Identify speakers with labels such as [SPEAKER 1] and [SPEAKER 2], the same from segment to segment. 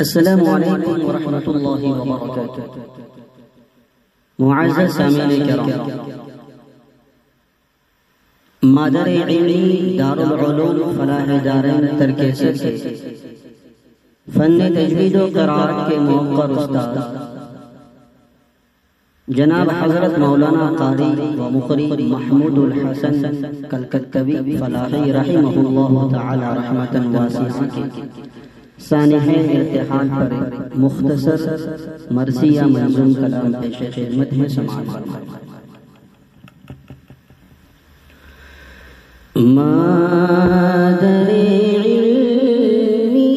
[SPEAKER 1] السلام علیکم ورحمۃ اللہ وبرکاتہ۔ معزز سامعین کرام، مادر علمی دارالعلوم فلاح دارین ترکیسر سے فن تجوید و قرائت کے موقر استاد جناب حضرت مولانا قاری و مقری محمود الحسن کلکتوی فلاحی رحمہ اللہ تعالی رحمتا واسعہ کے سانح ارتحال پر مختصر مرثیہ منظوم کلام پیش خدمت ہے، سماعت فرمائیں۔ مادر علمی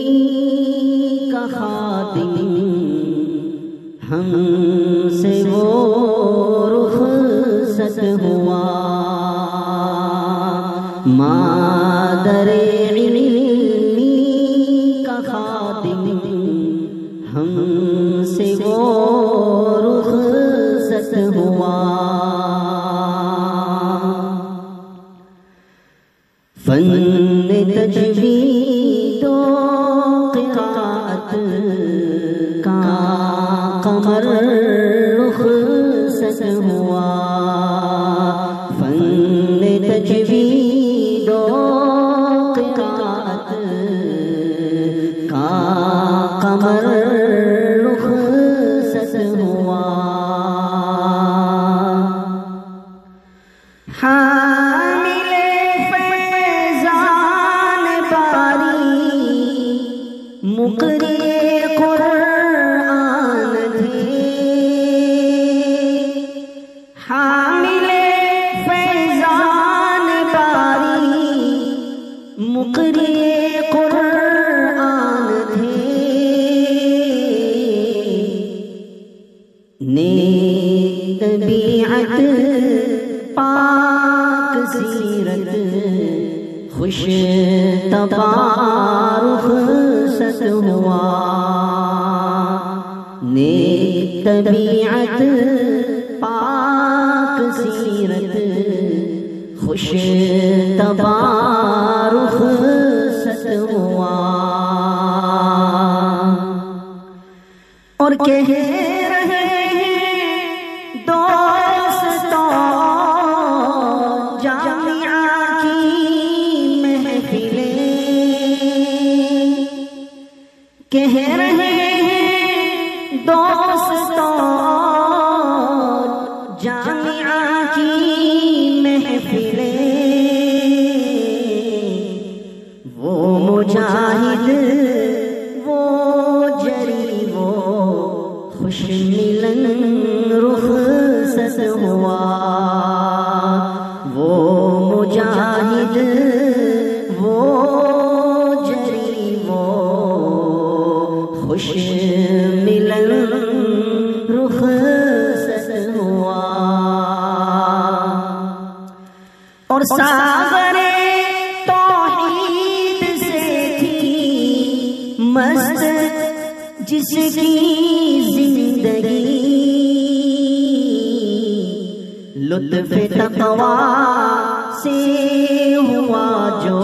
[SPEAKER 1] کا خادم ہم سے وہ رخصت ہوا، مادر علمی کا خادم ہم سے وہ رخصت ہوا، فن تجوید و قرائت کا قمر رخصت ہوا، فن تجوید و قرائت کا قمر رخصت ہوا، مقری قرآن تھے، حامل فیضان باری، مقری قرآن تھے، نیک طبیعت پاک سیرت خوش تبارک رخصت ہوا، نیک طبیعت پاک سیرت خوش تبارک رخصت ہوا، اور کہہ رہے ہیں دوستوں جامعہ کی محفلیں، کہہ رہے ہیں دوستوں جامعہ کی محفلیں، وہ مجاہد وہ جری وہ خوش ملن رخصت ہوا، وہ مجاہد وہ جری وہ خوش ملن رخصت ہوا، اور ساغر توحید سے تھی مست جس کی زندگی، لطف تقویٰ سے ہوا جو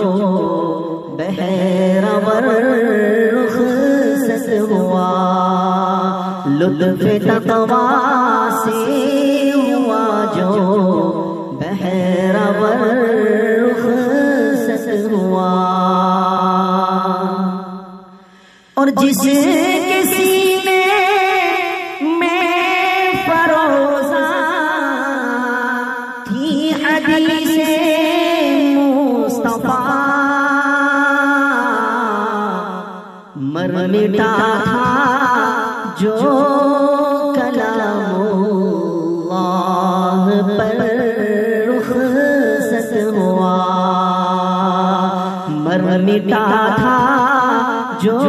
[SPEAKER 1] بہرور رخصت ہوا، لطف تقویٰ سے ہوا جو بہرور رخصت ہوا، اور جس کے سینے میں فروزہ تھی حدیث مصطفیٰ، مر مٹا تھا جو کلام اللہ پر رخصت ہوا، مر مٹا تھا جو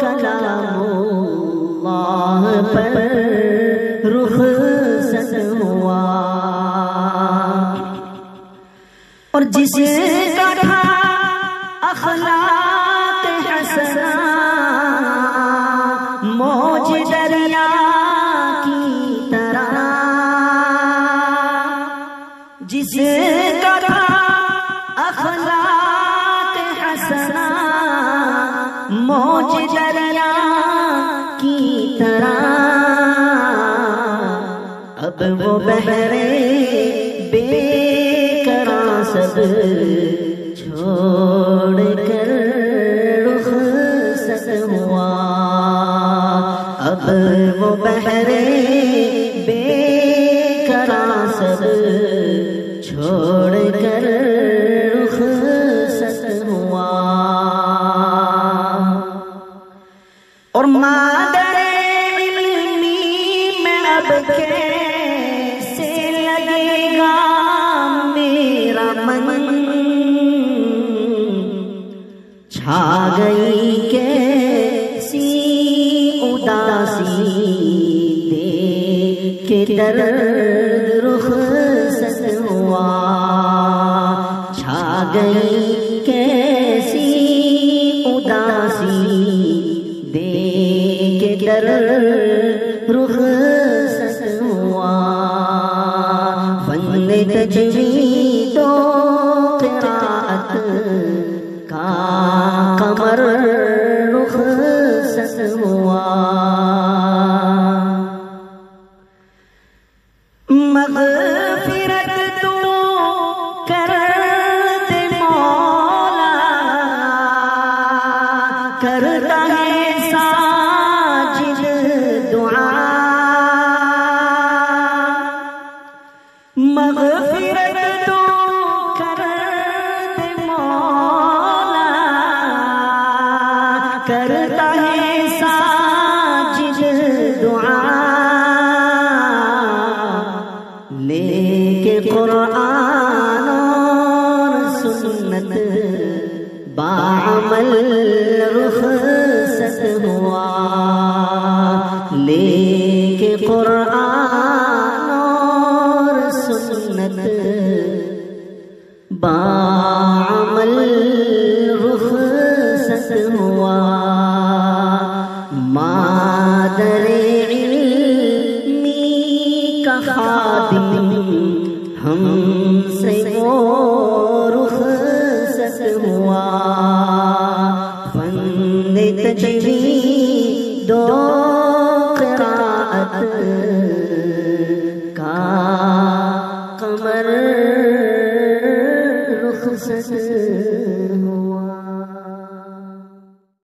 [SPEAKER 1] کلام اللہ پر رخصت ہوا، اور جس کا تھا اخلاق حسنہ موج دریا کی طرح، جس کا تھا اخلاق حسنہ موج دریا اب وہ بہرے بے قرار سب چھوڑ کر رخصت ہوا، اب وہ بہرے بے قرار سب چھوڑ کر رخصت ہوا، اور مادر علمی میں اب کیسے لگے گا میرا من، چھا گئی کیسی اداسی دیکھ کے درد رخصت ہوا، چھا گئی کیسی اداسی دیکھ کے درد رخصت ہوا، فن تجوید و قرأت کا قمر رخصت ہوا، مغفرت تو کر دے مولا، کرتا ہے ساجد دعا، مغفرت تو کر دے مولا، کرتا ہے ساجد دعا، لے کے قرآن اور سنت بعمل رخصت ہوا، لے کے قرآن اور سنت بعمل رخصت ہوا، مادر علمی کا خادم ہم سے وہ رخصت ہوا، فن تجوید و قرأت کا قمر رخصت